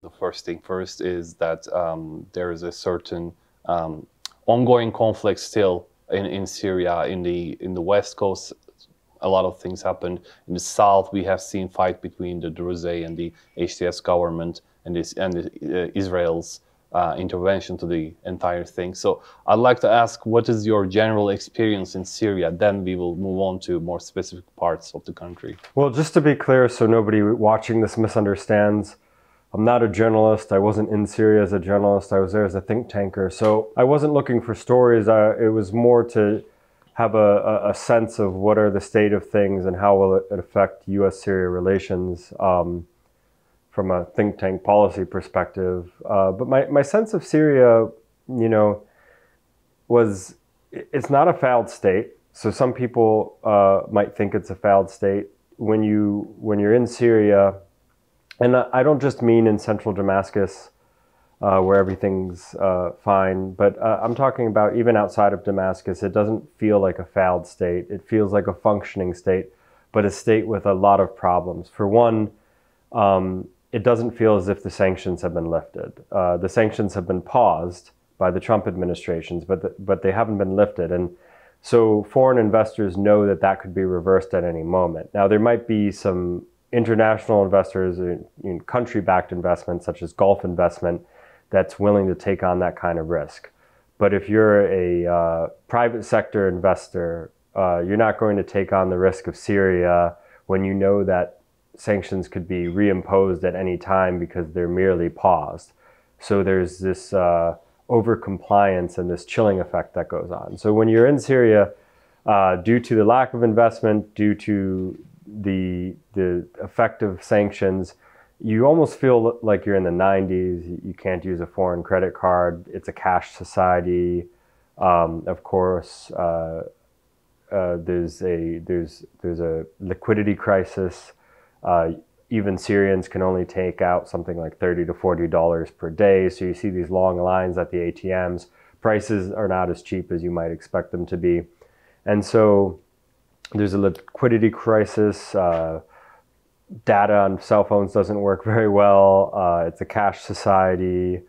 The first thing first is that there is a certain ongoing conflict still in Syria. In the west coast, a lot of things happened. In the south, we have seen fight between the Druze and the HTS government and Israel's intervention to the entire thing. So I'd like to ask, what is your general experience in Syria? Then we will move on to more specific parts of the country. Well, just to be clear, so nobody watching this misunderstands, I'm not a journalist. I wasn't in Syria as a journalist. I was there as a think tanker. So I wasn't looking for stories. It was more to have a sense of what are the state of things and how will it affect U.S.-Syria relations from a think tank policy perspective. But my sense of Syria, you know, it's not a failed state. So some people might think it's a failed state. When you're in Syria, and I don't just mean in central Damascus, where everything's fine, but I'm talking about even outside of Damascus. It doesn't feel like a failed state. It feels like a functioning state, but a state with a lot of problems. For one, it doesn't feel as if the sanctions have been lifted. The sanctions have been paused by the Trump administrations, but they haven't been lifted. And so foreign investors know that that could be reversed at any moment. Now, there might be some international investors in country-backed investments, such as Gulf investment, that's willing to take on that kind of risk. But if you're a private sector investor, you're not going to take on the risk of Syria when you know that sanctions could be reimposed at any time because they're merely paused. So there's this over-compliance and this chilling effect that goes on. So when you're in Syria, due to the lack of investment, due to the effect of sanctions, you almost feel like you're in the 90s. You can't use a foreign credit card. It's a cash society. Of course, there's a liquidity crisis. Even Syrians can only take out something like $30 to $40 per day. So you see these long lines at the ATMs. Prices are not as cheap as you might expect them to be. And so there's a liquidity crisis. Data on cell phones doesn't work very well. It's a cash society.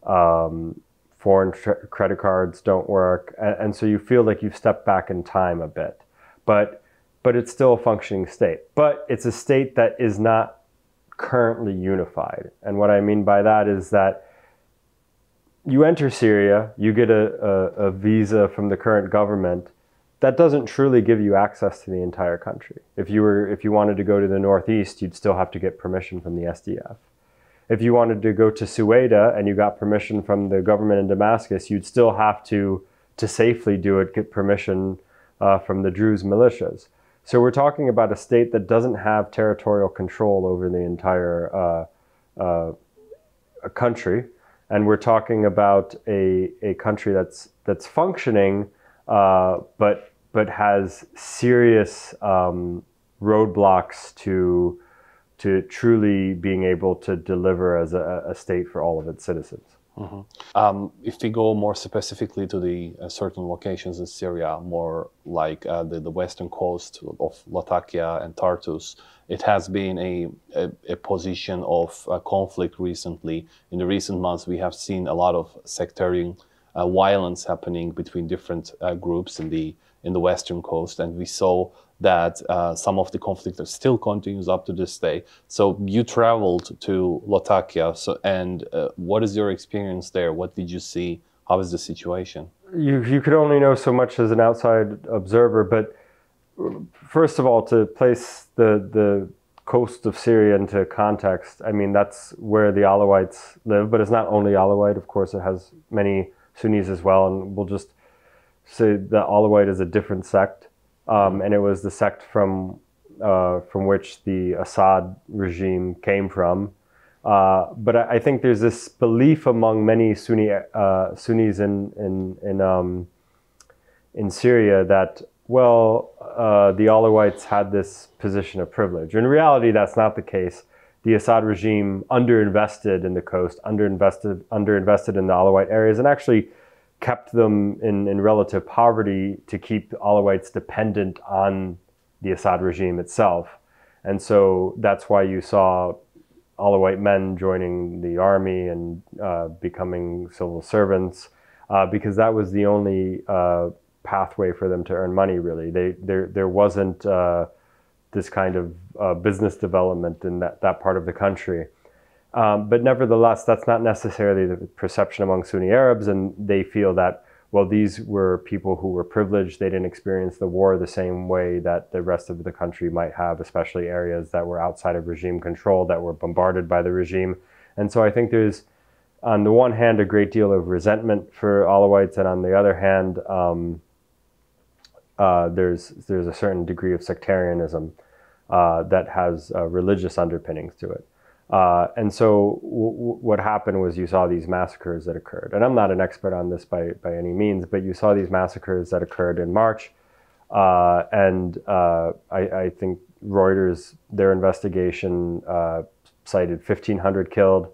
Foreign credit cards don't work. And so you feel like you've stepped back in time a bit. But it's still a functioning state. But it's a state that is not currently unified. And what I mean by that is that you enter Syria, you get a visa from the current government. That doesn't truly give you access to the entire country. If you wanted to go to the northeast, you'd still have to get permission from the SDF. If you wanted to go to Sueda and you got permission from the government in Damascus, you'd still have to safely do it, get permission from the Druze militias. So we're talking about a state that doesn't have territorial control over the entire country. And we're talking about a country that's functioning, but has serious roadblocks to truly being able to deliver as a state for all of its citizens. Mm-hmm. If we go more specifically to the certain locations in Syria, more like the western coast of Latakia and Tartus, it has been a position of conflict recently. In the recent months, we have seen a lot of sectarian violence happening between different groups in the western coast, and we saw that some of the conflict still continues up to this day. So you traveled to Latakia, and what is your experience there? What did you see? How is the situation? You could only know so much as an outside observer, but first of all, to place the coast of Syria into context, I mean, that's where the Alawites live, but it's not only Alawite. Of course, it has many Sunnis as well, and we'll just say the Alawite is a different sect, and it was the sect from which the Assad regime came from. But I think there's this belief among many Sunnis in Syria that, well, the Alawites had this position of privilege. In reality, that's not the case. the Assad regime underinvested in the coast, underinvested in the Alawite areas, and actually kept them in relative poverty to keep Alawites dependent on the Assad regime itself. And so that's why you saw Alawite men joining the army and becoming civil servants, because that was the only pathway for them to earn money, really. There wasn't this kind of business development in that part of the country. But nevertheless, that's not necessarily the perception among Sunni Arabs, and they feel that, well, these were people who were privileged. They didn't experience the war the same way that the rest of the country might have, especially areas that were outside of regime control, that were bombarded by the regime. And so I think there's, on the one hand, a great deal of resentment for Alawites, and on the other hand, there's a certain degree of sectarianism that has religious underpinnings to it. And so what happened was you saw these massacres that occurred. And I'm not an expert on this by any means, but you saw these massacres that occurred in March. And I think Reuters, their investigation cited 1,500 killed.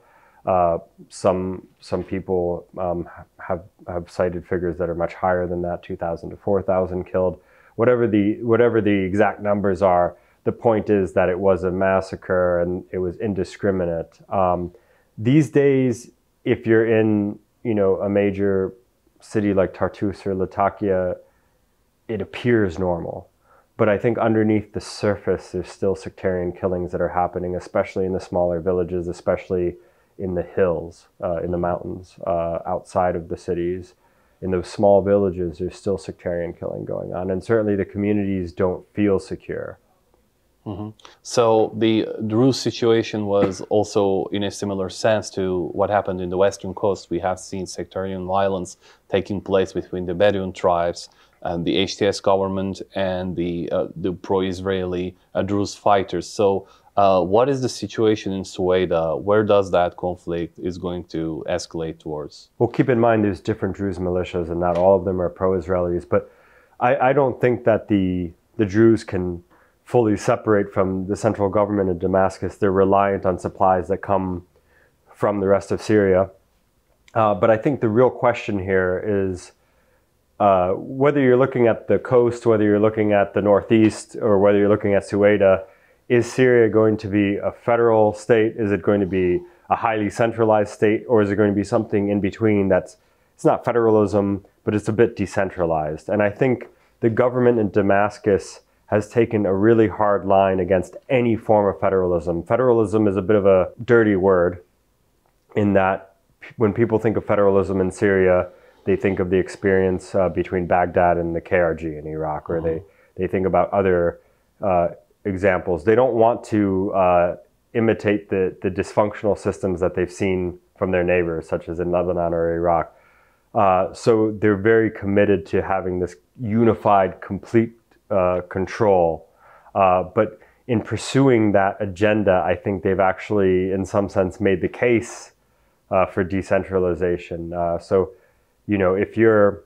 Some people have cited figures that are much higher than that, 2,000 to 4,000 killed. Whatever the exact numbers are, the point is that it was a massacre and it was indiscriminate. These days, if you're in, a major city like Tartus or Latakia, it appears normal. But I think underneath the surface, there's still sectarian killings that are happening, especially in the smaller villages, especially in the hills, in the mountains, outside of the cities. In those small villages, there's still sectarian killing going on. And certainly the communities don't feel secure. Mm-hmm. So the Druze situation was also in a similar sense to what happened in the western coast. We have seen sectarian violence taking place between the Bedouin tribes and the HTS government and the pro-Israeli Druze fighters. So what is the situation in Sueda? Where does that conflict is going to escalate towards? Well, keep in mind there's different Druze militias and not all of them are pro-Israelis, but I don't think that the Druze can fully separate from the central government in Damascus. They're reliant on supplies that come from the rest of Syria. But I think the real question here is whether you're looking at the coast, whether you're looking at the northeast, or whether you're looking at Sueda, is Syria going to be a federal state? Is it going to be a highly centralized state? Or is it going to be something in between it's not federalism, but it's a bit decentralized? And I think the government in Damascus has taken a really hard line against any form of federalism. Federalism is a bit of a dirty word in that when people think of federalism in Syria, they think of the experience between Baghdad and the KRG in Iraq, or they think about other examples. They don't want to imitate the dysfunctional systems that they've seen from their neighbors, such as in Lebanon or Iraq. So they're very committed to having this unified, complete control. But in pursuing that agenda, I think they've actually, in some sense, made the case for decentralization. So, if you're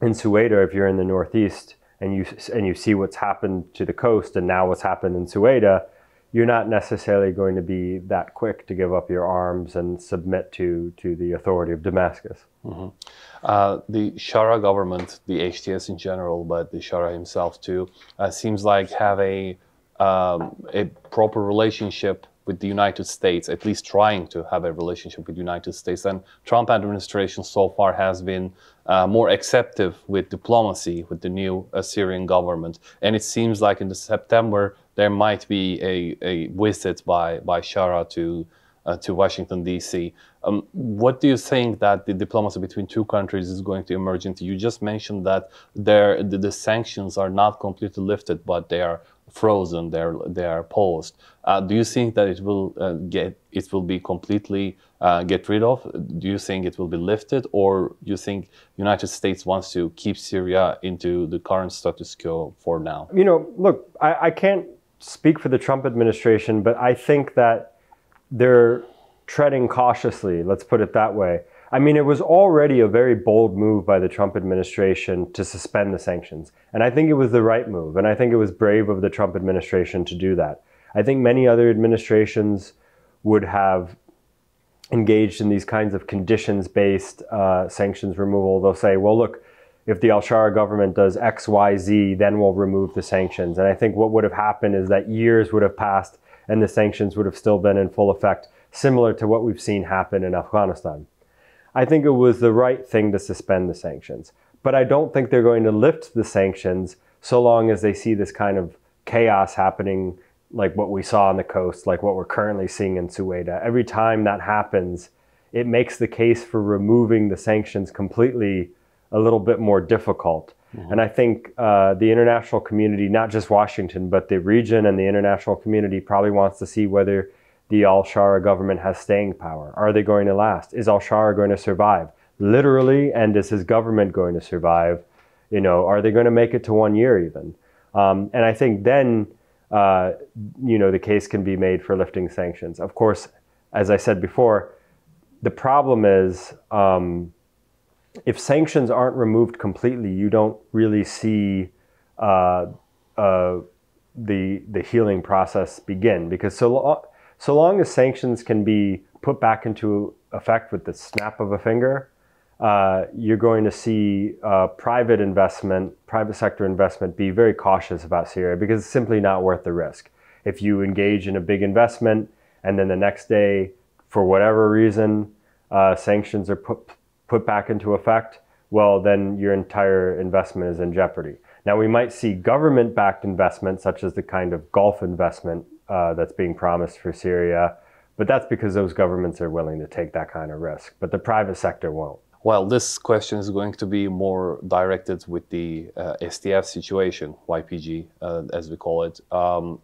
in Sueda, if you're in the Northeast, and you see what's happened to the coast and now what's happened in Sueda, you're not necessarily going to be that quick to give up your arms and submit to the authority of Damascus. Mm-hmm. The Shara government, the HTS in general, but the Shara himself too, seems like have a proper relationship with the United States, at least trying to have a relationship with the United States. And Trump administration so far has been more acceptive with diplomacy with the new Syrian government. And it seems like in September, there might be a visit by Shara to Washington, D.C. What do you think that the diplomacy between two countries is going to emerge into? You just mentioned that the sanctions are not completely lifted, but they are frozen, they are paused. Do you think that it will be completely get rid of? Do you think it will be lifted, or do you think United States wants to keep Syria into the current status quo for now? Look, I can't speak for the Trump administration, but I think that they're treading cautiously, let's put it that way. I mean, it was already a very bold move by the Trump administration to suspend the sanctions. And I think it was the right move. And I think it was brave of the Trump administration to do that. I think many other administrations would have engaged in these kinds of conditions-based sanctions removal. They'll say, well, look, if the al-Shara government does X, Y, Z, then we'll remove the sanctions. And I think what would have happened is that years would have passed and the sanctions would have still been in full effect, similar to what we've seen happen in Afghanistan. I think it was the right thing to suspend the sanctions, but I don't think they're going to lift the sanctions so long as they see this kind of chaos happening, like what we saw on the coast, like what we're currently seeing in Suriye'de. Every time that happens, it makes the case for removing the sanctions completely a little bit more difficult. Mm-hmm. And I think the international community, not just Washington, but the region and the international community probably wants to see whether the al-Shara government has staying power. Are they going to last? Is al-Shara going to survive? Literally, and is his government going to survive? You know, are they going to make it to 1 year even? And I think then, you know, the case can be made for lifting sanctions. Of course, as I said before, the problem is, if sanctions aren't removed completely, you don't really see the healing process begin. Because so long as sanctions can be put back into effect with the snap of a finger, you're going to see private sector investment be very cautious about Syria because it's simply not worth the risk. If you engage in a big investment and then the next day, for whatever reason, sanctions are put back into effect, well, then your entire investment is in jeopardy. Now, we might see government-backed investment, such as the kind of Gulf investment that's being promised for Syria, but that's because those governments are willing to take that kind of risk, but the private sector won't. Well, this question is going to be more directed with the SDF situation, YPG, as we call it.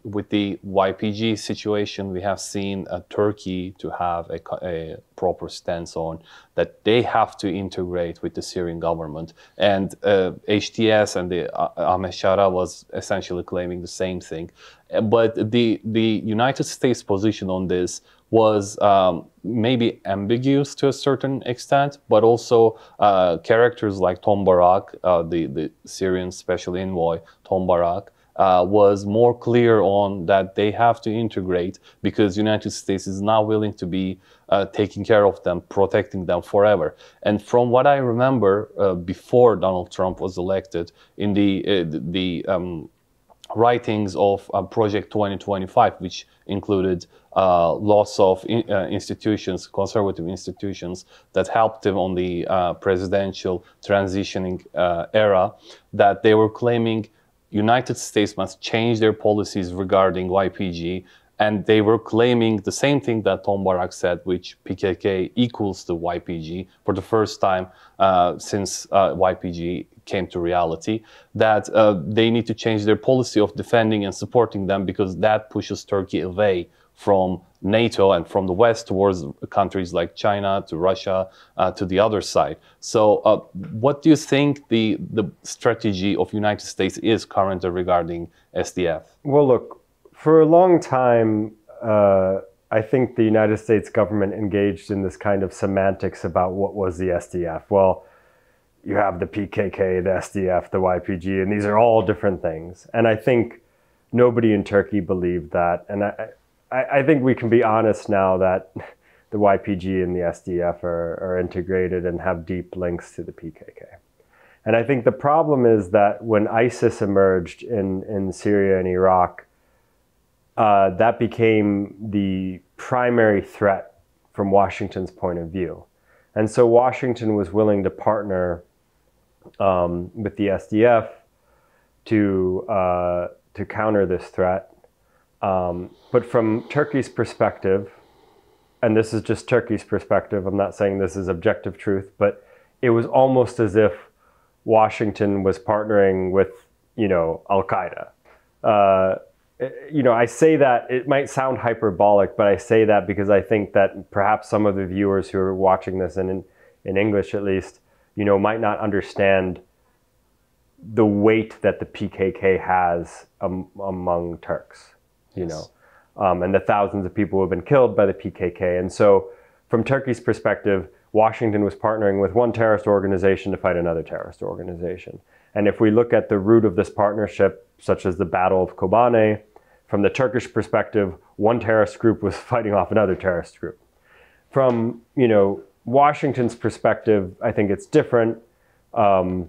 With the YPG situation, we have seen Turkey to have a proper stance on that they have to integrate with the Syrian government. And HTS and the Ahmed Şara was essentially claiming the same thing. But the United States position on this was maybe ambiguous to a certain extent, but also characters like Tom Barak, the Syrian special envoy, Tom Barak, was more clear on that they have to integrate because the United States is now willing to be taking care of them, protecting them forever. And from what I remember, before Donald Trump was elected, in the writings of Project 2025, which included lots of institutions, conservative institutions that helped him on the presidential transitioning era, that they were claiming United States must change their policies regarding YPG, and they were claiming the same thing that Tom Barak said, which PKK equals to YPG for the first time since YPG came to reality, that they need to change their policy of defending and supporting them because that pushes Turkey away from NATO and from the West towards countries like China, to Russia, to the other side. So what do you think the strategy of United States is currently regarding SDF? Well, look, for a long time, I think the United States government engaged in this kind of semantics about what was the SDF. Well, you have the PKK, the SDF, the YPG, and these are all different things. And I think nobody in Turkey believed that. And I think we can be honest now that the YPG and the SDF are integrated and have deep links to the PKK. And I think the problem is that when ISIS emerged in Syria and Iraq, that became the primary threat from Washington's point of view. And so Washington was willing to partner with the SDF to counter this threat. But from Turkey's perspective, and this is just Turkey's perspective, I'm not saying this is objective truth, but it was almost as if Washington was partnering with, you know, Al-Qaeda. You know, I say that, it might sound hyperbolic, but I say that because I think that perhaps some of the viewers who are watching this, and in English at least, you know, might not understand the weight that the PKK has among Turks, you know, and the thousands of people who have been killed by the PKK. And so from Turkey's perspective, Washington was partnering with one terrorist organization to fight another terrorist organization. And if we look at the root of this partnership, such as the Battle of Kobane, From the Turkish perspective, one terrorist group was fighting off another terrorist group. From, you know, Washington's perspective, I think it's different. You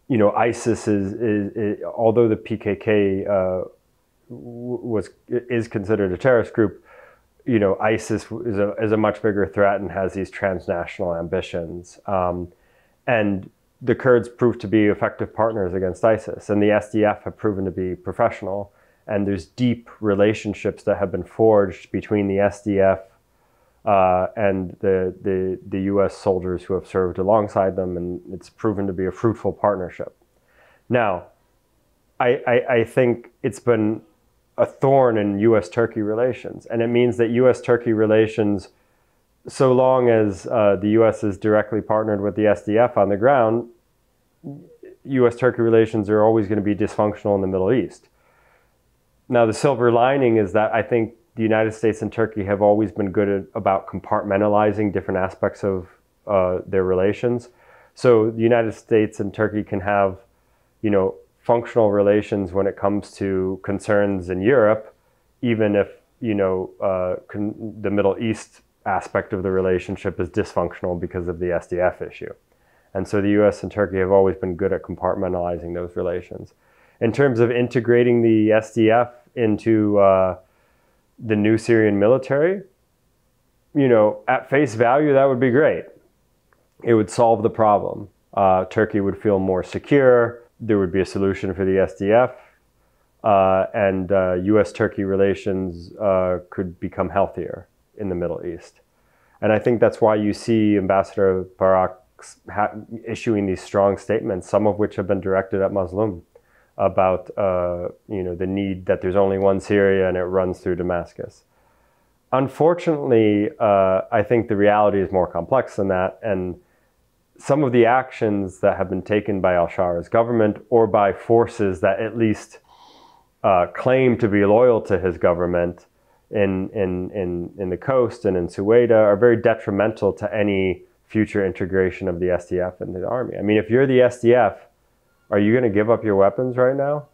know, ISIS is although the PKK is considered a terrorist group, you know, ISIS is a much bigger threat and has these transnational ambitions. And the Kurds proved to be effective partners against ISIS, and the SDF have proven to be professional. And there's deep relationships that have been forged between the SDF and the U.S. soldiers who have served alongside them, and it's proven to be a fruitful partnership. Now, I think it's been a thorn in U.S.-Turkey relations, and it means that U.S.-Turkey relations, so long as the U.S. is directly partnered with the SDF on the ground, U.S.-Turkey relations are always going to be dysfunctional in the Middle East. Now, the silver lining is that I think the United States and Turkey have always been good about compartmentalizing different aspects of their relations. So the United States and Turkey can have, you know, functional relations when it comes to concerns in Europe, even if, you know, the Middle East aspect of the relationship is dysfunctional because of the SDF issue. And so the US and Turkey have always been good at compartmentalizing those relations. In terms of integrating the SDF into the new Syrian military, you know, at face value, that would be great. It would solve the problem. Turkey would feel more secure. There would be a solution for the SDF, and US-Turkey relations could become healthier in the Middle East. And I think that's why you see Ambassador Barak issuing these strong statements, some of which have been directed at Muslim, about you know, the need that there's only one Syria and it runs through Damascus. Unfortunately, I think the reality is more complex than that, and some of the actions that have been taken by al-Shara's government or by forces that at least claim to be loyal to his government in the coast and in Sueda are very detrimental to any future integration of the SDF into the army. I mean, if you're the SDF, are you going to give up your weapons right now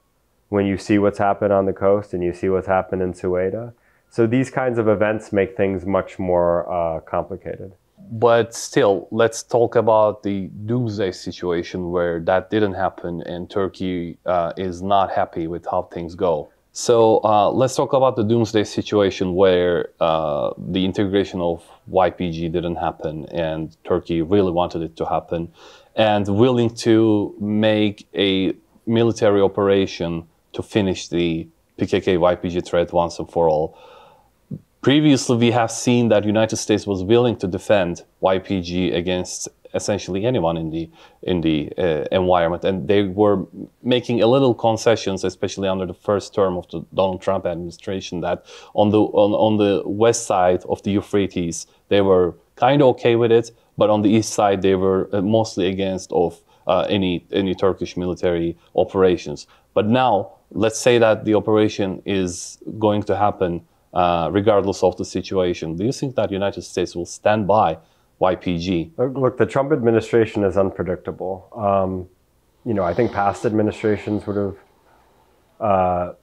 when you see what's happened on the coast and you see what's happened in Sueda? So these kinds of events make things much more complicated. But still, let's talk about the doomsday situation where that didn't happen and Turkey is not happy with how things go. So let's talk about the doomsday situation where the integration of YPG didn't happen and Turkey really wanted it to happen and willing to make a military operation to finish the PKK-YPG threat once and for all. Previously, we have seen that United States was willing to defend YPG against essentially anyone in the environment, and they were making a little concessions, especially under the first term of the Donald Trump administration, that on the west side of the Euphrates they were kind of okay with it, but on the east side they were mostly against of any Turkish military operations. But now, let's say that the operation is going to happen regardless of the situation. Do you think that the United States will stand by YPG? Look, the Trump administration is unpredictable. You know, I think past administrations would have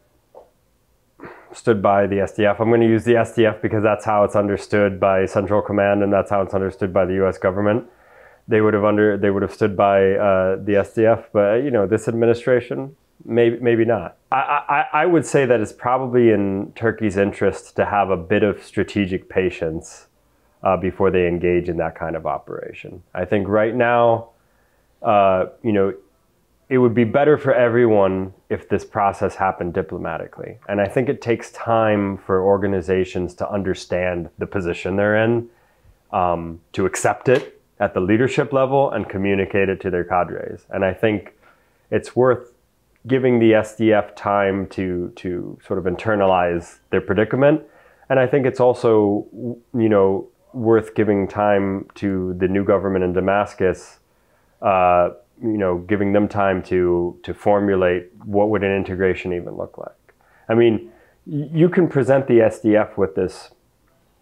stood by the SDF. I'm going to use the SDF because that's how it's understood by Central Command and that's how it's understood by the U.S. government. They would have stood by the SDF, but you know, this administration, maybe not. I would say that it's probably in Turkey's interest to have a bit of strategic patience before they engage in that kind of operation. I think right now, you know, it would be better for everyone if this process happened diplomatically. And I think it takes time for organizations to understand the position they're in, to accept it at the leadership level and communicate it to their cadres. And I think it's worth giving the SDF time to sort of internalize their predicament. And I think it's also, you know, worth giving time to the new government in Damascus, you know, giving them time to formulate what would an integration even look like. I mean, you can present the SDF with this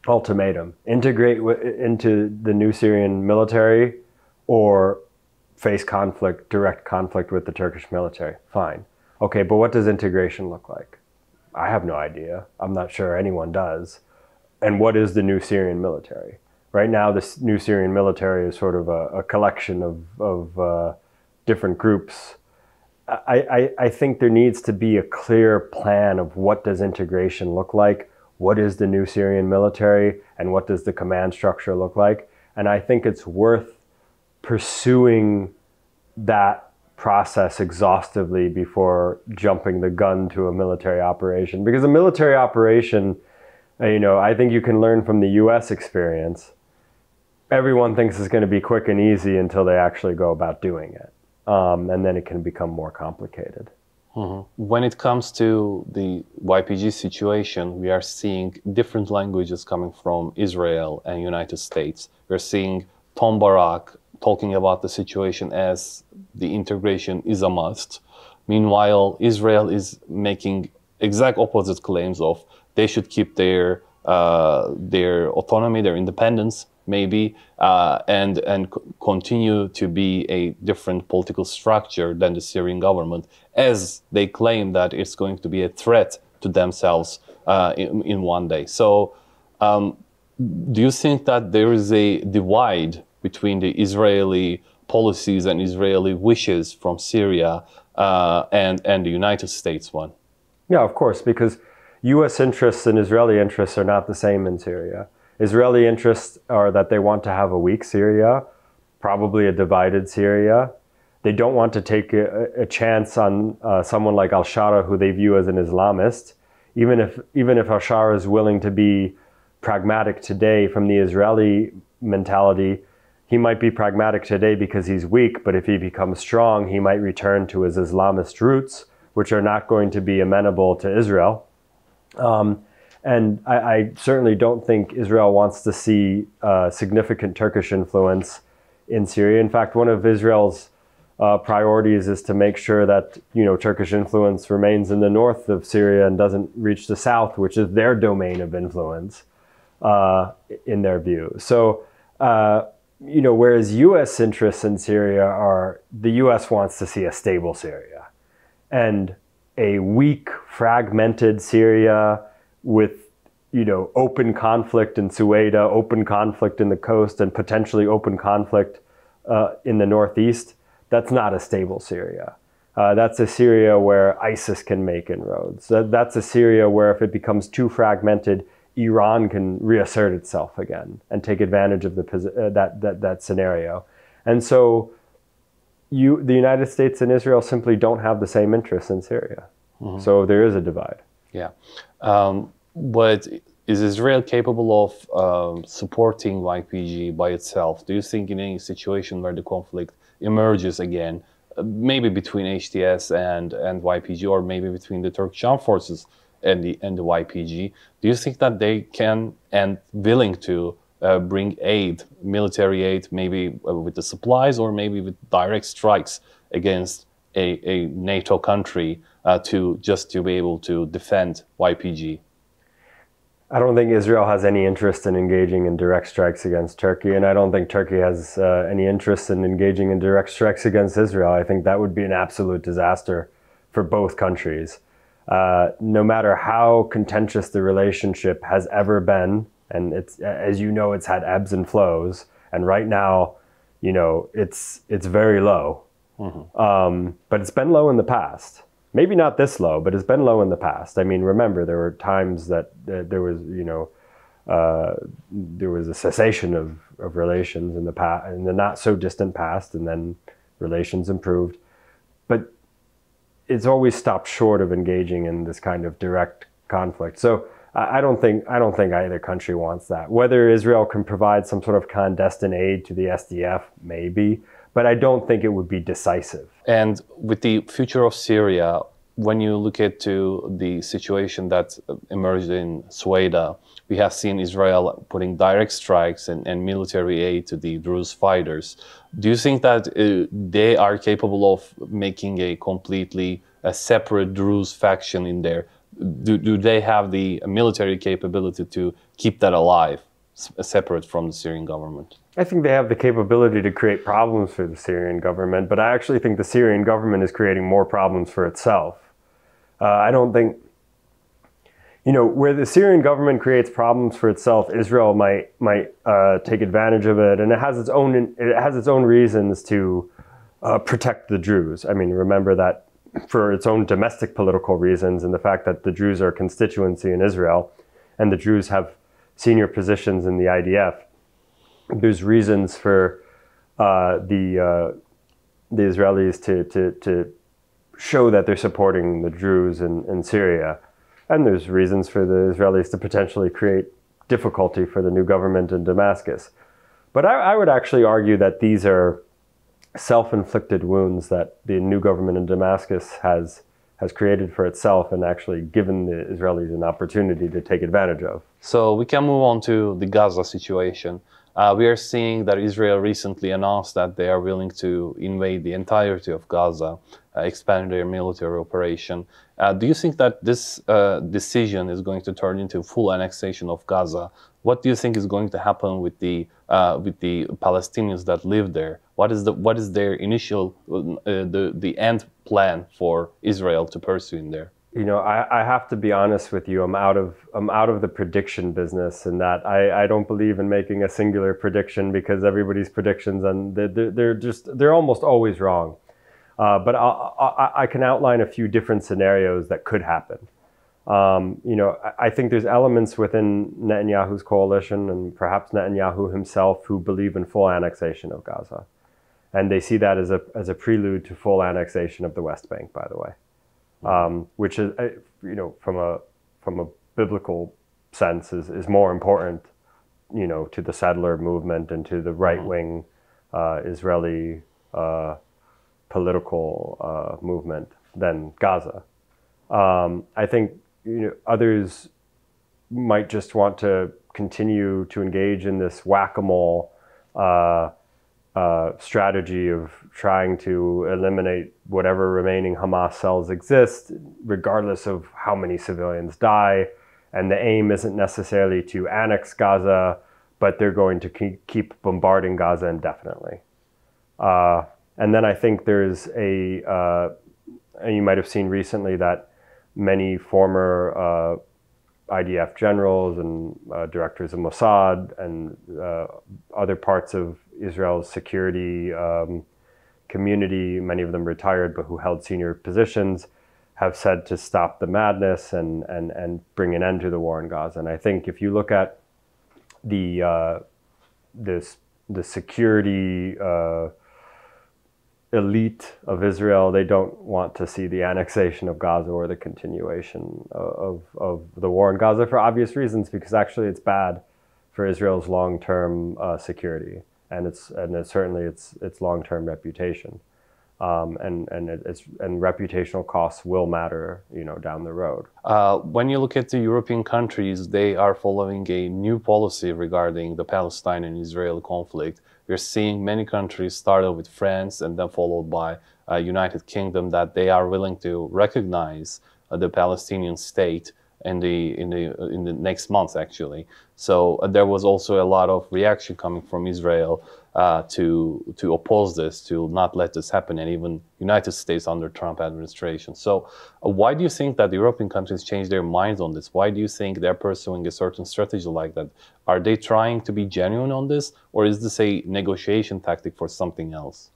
ultimatum: integrate into the new Syrian military or face conflict, direct conflict with the Turkish military. Fine. Okay, but what does integration look like? I have no idea. I'm not sure anyone does. And what is the new Syrian military? Right now, this new Syrian military is sort of a collection of different groups. I think there needs to be a clear plan of what does integration look like, what is the new Syrian military, and what does the command structure look like. And I think it's worth pursuing that process exhaustively before jumping the gun to a military operation. Because a military operation, I think you can learn from the US experience. Everyone thinks it's going to be quick and easy until they actually go about doing it. And then it can become more complicated. Mm-hmm. When it comes to the YPG situation, we are seeing different languages coming from Israel and United States. We're seeing Tom Barak talking about the situation as the integration is a must. Meanwhile, Israel is making exact opposite claims of they should keep their autonomy, their independence, maybe, and continue to be a different political structure than the Syrian government, as they claim that it's going to be a threat to themselves in one day. So do you think that there is a divide between the Israeli policies and Israeli wishes from Syria and the United States one? Yeah, of course, because U.S. interests and Israeli interests are not the same in Syria. Israeli interests are that they want to have a weak Syria, probably a divided Syria. They don't want to take a chance on someone like al-Shara, who they view as an Islamist. Even if al-Shara is willing to be pragmatic today from the Israeli mentality, he might be pragmatic today because he's weak, but if he becomes strong, he might return to his Islamist roots, which are not going to be amenable to Israel. And I certainly don't think Israel wants to see significant Turkish influence in Syria. In fact, one of Israel's priorities is to make sure that Turkish influence remains in the north of Syria and doesn't reach the south, which is their domain of influence in their view. So, whereas U.S. interests in Syria are, the U.S. wants to see a stable Syria, and a weak, fragmented Syria with open conflict in Sueda, open conflict in the coast, and potentially open conflict in the northeast, that's not a stable Syria. That's a Syria where ISIS can make inroads. That's a Syria where if it becomes too fragmented, Iran can reassert itself again and take advantage of that scenario. And so the United States and Israel simply don't have the same interests in Syria. Mm-hmm. So there is a divide. Yeah. But is Israel capable of supporting YPG by itself? Do you think in any situation where the conflict emerges again, maybe between HTS and YPG, or maybe between the Turkish armed forces and the YPG, do you think that they can and willing to bring aid, military aid, maybe with the supplies or maybe with direct strikes against a NATO country to be able to defend YPG? I don't think Israel has any interest in engaging in direct strikes against Turkey, and I don't think Turkey has any interest in engaging in direct strikes against Israel. I think that would be an absolute disaster for both countries. No matter how contentious the relationship has ever been, and it's, as you know, it's had ebbs and flows, and right now, it's very low. Mm-hmm. But it's been low in the past. Maybe not this low, but it's been low in the past. I mean, remember, there were times that there was a cessation of relations in the not so distant past, and then relations improved. But it's always stopped short of engaging in this kind of direct conflict. So I don't think either country wants that. Whether Israel can provide some sort of clandestine aid to the SDF, maybe, but I don't think it would be decisive. And with the future of Syria, when you look at the situation that emerged in Sueda, we have seen Israel putting direct strikes and military aid to the Druze fighters. Do you think that they are capable of making a completely separate Druze faction in there? Do they have the military capability to keep that alive, separate from the Syrian government? I think they have the capability to create problems for the Syrian government, but I actually think the Syrian government is creating more problems for itself. I don't think you know, where the Syrian government creates problems for itself, Israel might take advantage of it, and it has its own reasons to protect the Druze. I mean, remember that for its own domestic political reasons, and the fact that the Druze are a constituency in Israel, and the Druze have senior positions in the IDF. There's reasons for the Israelis to show that they're supporting the Druze in Syria. And there's reasons for the Israelis to potentially create difficulty for the new government in Damascus. But I would actually argue that these are self-inflicted wounds that the new government in Damascus has created for itself and actually given the Israelis an opportunity to take advantage of. So we can move on to the Gaza situation. We are seeing that Israel recently announced that they are willing to invade the entirety of Gaza, expand their military operation. Do you think that this decision is going to turn into full annexation of Gaza? What do you think is going to happen with the Palestinians that live there? What is their initial the end plan for Israel to pursue in there? You know, I have to be honest with you. I'm out of the prediction business, in that I don't believe in making a singular prediction, because everybody's predictions, and they're almost always wrong. But I can outline a few different scenarios that could happen. You know, I think there's elements within Netanyahu's coalition, and perhaps Netanyahu himself, who believe in full annexation of Gaza, and they see that as a prelude to full annexation of the West Bank, by the way. Which is, you know, from a biblical sense is more important, you know, to the settler movement and to the right-wing Israeli political movement than Gaza. I think, you know, others might just want to continue to engage in this whack-a-mole strategy of trying to eliminate whatever remaining Hamas cells exist, regardless of how many civilians die. And the aim isn't necessarily to annex Gaza, but they're going to keep bombarding Gaza indefinitely. And then I think there's and you might have seen recently that many former IDF generals and directors of Mossad and other parts of Israel's security community, many of them retired, but who held senior positions, have said to stop the madness and bring an end to the war in Gaza. And I think if you look at the security elite of Israel, they don't want to see the annexation of Gaza or the continuation of the war in Gaza, for obvious reasons, because actually it's bad for Israel's long-term security, and it's certainly its long-term reputation, and reputational costs will matter, you know, down the road. When you look at the European countries, they are following a new policy regarding the Palestine and Israel conflict. We're seeing many countries, started with France and then followed by United Kingdom, that they are willing to recognize the Palestinian state in the next month, actually. So there was also a lot of reaction coming from Israel to oppose this, to not let this happen, and even United States under Trump administration. So why do you think that the European countries change their minds on this? Why do you think they're pursuing a certain strategy like that? Are they trying to be genuine on this, or is this a negotiation tactic for something else?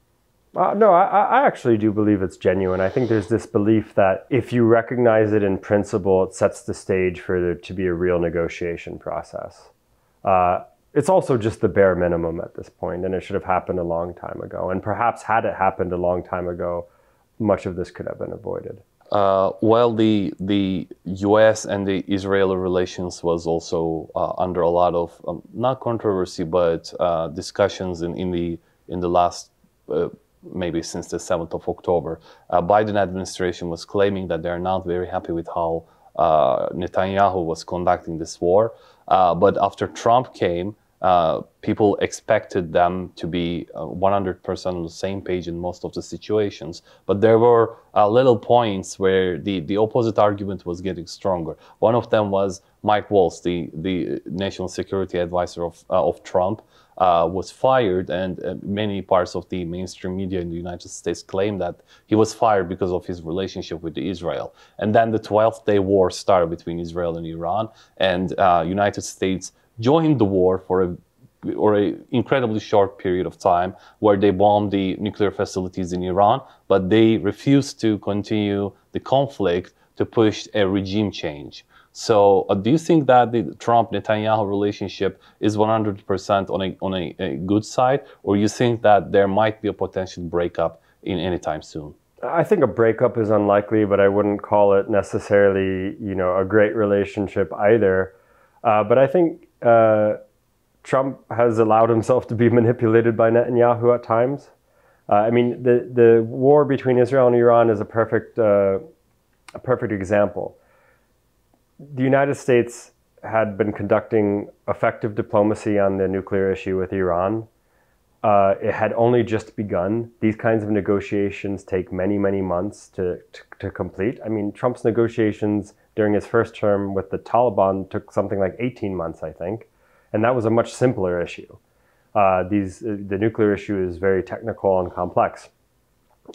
No, I actually do believe it's genuine. I think there's this belief that if you recognize it in principle, it sets the stage for there to be a real negotiation process. It's also just the bare minimum at this point, and it should have happened a long time ago. And perhaps had it happened a long time ago, much of this could have been avoided. Well, the U.S. and the Israeli relations was also under a lot of not controversy, but discussions in the last maybe since the 7th of October. Biden administration was claiming that they're not very happy with how Netanyahu was conducting this war. But after Trump came, people expected them to be 100% on the same page in most of the situations. But there were little points where the opposite argument was getting stronger. One of them was Mike Waltz, the national security advisor of Trump, was fired, and many parts of the mainstream media in the United States claim that he was fired because of his relationship with Israel. And then the 12th Day War started between Israel and Iran, and United States joined the war for a incredibly short period of time, where they bombed the nuclear facilities in Iran, but they refused to continue the conflict to push a regime change. So do you think that the Trump-Netanyahu relationship is 100% on a good side, or you think that there might be a potential breakup in any time soon? I think a breakup is unlikely, but I wouldn't call it necessarily, a great relationship either. But I think Trump has allowed himself to be manipulated by Netanyahu at times. The war between Israel and Iran is a perfect example. The United States had been conducting effective diplomacy on the nuclear issue with Iran. It had only just begun. These kinds of negotiations take many, many months to complete. Trump's negotiations during his first term with the Taliban took something like 18 months, I think. And that was a much simpler issue. The nuclear issue is very technical and complex.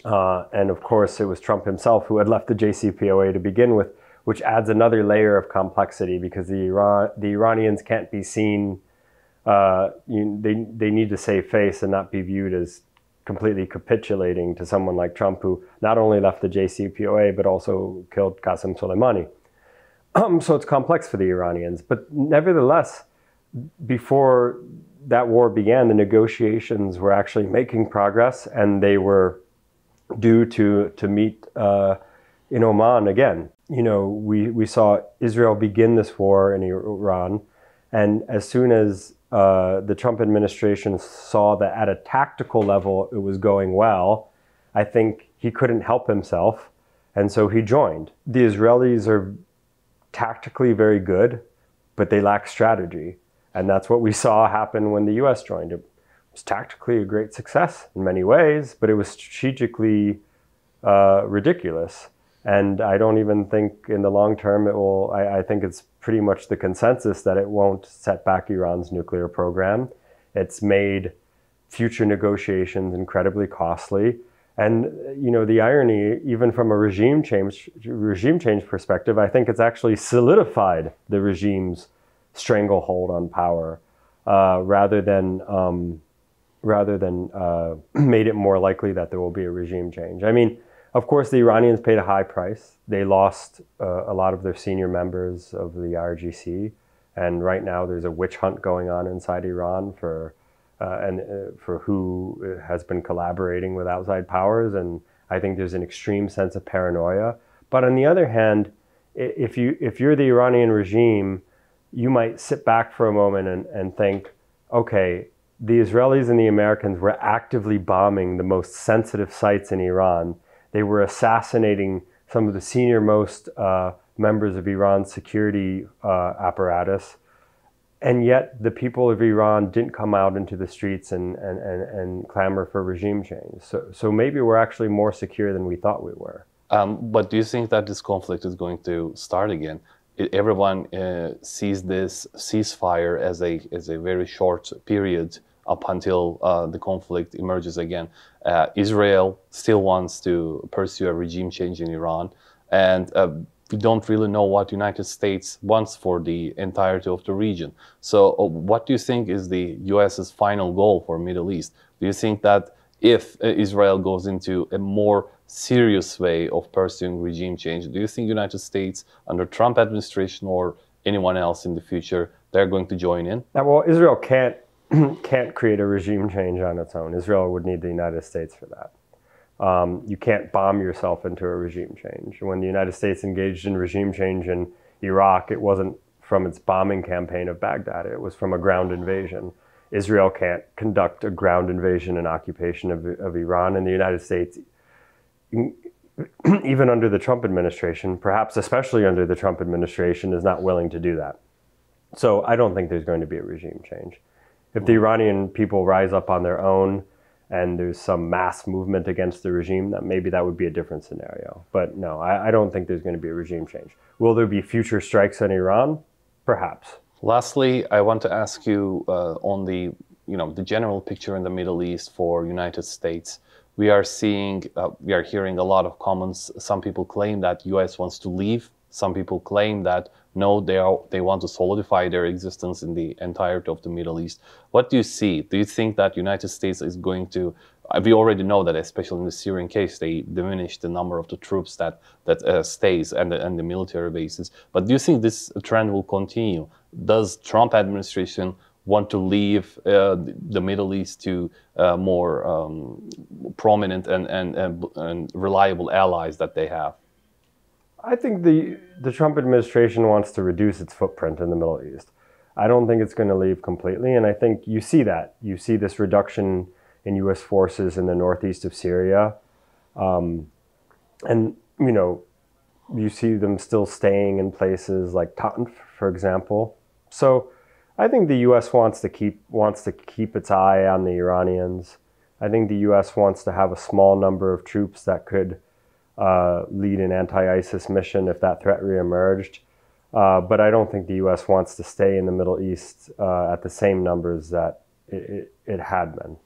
And of course, it was Trump himself who had left the JCPOA to begin with, which adds another layer of complexity, because the Iranians can't be seen, they need to save face and not be viewed as completely capitulating to someone like Trump, who not only left the JCPOA, but also killed Qasem Soleimani. So it's complex for the Iranians. But nevertheless, before that war began, the negotiations were actually making progress, and they were due to meet in Oman again. We saw Israel begin this war in Iran, and as soon as the Trump administration saw that at a tactical level it was going well, I think he couldn't help himself, and so he joined. The Israelis are tactically very good, but they lack strategy. And that's what we saw happen when the US joined. It was tactically a great success in many ways, but it was strategically ridiculous. And I don't even think in the long term it will, I think it's pretty much the consensus that it won't set back Iran's nuclear program. It's made future negotiations incredibly costly. And the irony, even from a regime change perspective, I think it's actually solidified the regime's stranglehold on power, rather than made it more likely that there will be a regime change. Of course, the Iranians paid a high price. They lost a lot of their senior members of the IRGC, and right now there's a witch hunt going on inside Iran for who has been collaborating with outside powers, and I think there's an extreme sense of paranoia. But on the other hand, if you're the Iranian regime, you might sit back for a moment and think, okay, the Israelis and the Americans were actively bombing the most sensitive sites in Iran. They were assassinating some of the senior-most members of Iran's security apparatus. And yet the people of Iran didn't come out into the streets and clamor for regime change. So maybe we're actually more secure than we thought we were. But do you think that this conflict is going to start again? Everyone sees this ceasefire as a very short period up until the conflict emerges again. Israel still wants to pursue a regime change in Iran, and we don't really know what the United States wants for the entirety of the region. So what do you think is the US's final goal for Middle East? Do you think that if Israel goes into a more serious way of pursuing regime change, do you think the United States under Trump administration or anyone else in the future, they're going to join in? Well, Israel can't create a regime change on its own. Israel would need the United States for that. You can't bomb yourself into a regime change. When the United States engaged in regime change in Iraq, it wasn't from its bombing campaign of Baghdad. It was from a ground invasion. Israel can't conduct a ground invasion and occupation of Iran, and the United States, even under the Trump administration, perhaps especially under the Trump administration, is not willing to do that. So I don't think there's going to be a regime change. If the Iranian people rise up on their own and there's some mass movement against the regime, that maybe that would be a different scenario. But no, I don't think there's going to be a regime change. Will there be future strikes on Iran? Perhaps. Lastly, I want to ask you on the the general picture in the Middle East for United States, we are hearing a lot of comments. Some people claim that U.S. wants to leave. Some people claim that no, they want to solidify their existence in the entirety of the Middle East. What do you see? Do you think that United States is going to? We already know that, especially in the Syrian case, they diminished the number of the troops that stays and the military bases. But do you think this trend will continue? Does Trump administration want to leave the Middle East to more prominent and reliable allies that they have? I think the Trump administration wants to reduce its footprint in the Middle East. I don't think it's going to leave completely, and I think you see that. You see this reduction in U.S. forces in the northeast of Syria. And, you see them still staying in places like Tanf, for example. So I think the U.S. wants to keep its eye on the Iranians. I think the U.S. wants to have a small number of troops that could lead an anti-ISIS mission if that threat reemerged. But I don't think the U.S. wants to stay in the Middle East at the same numbers that it had been.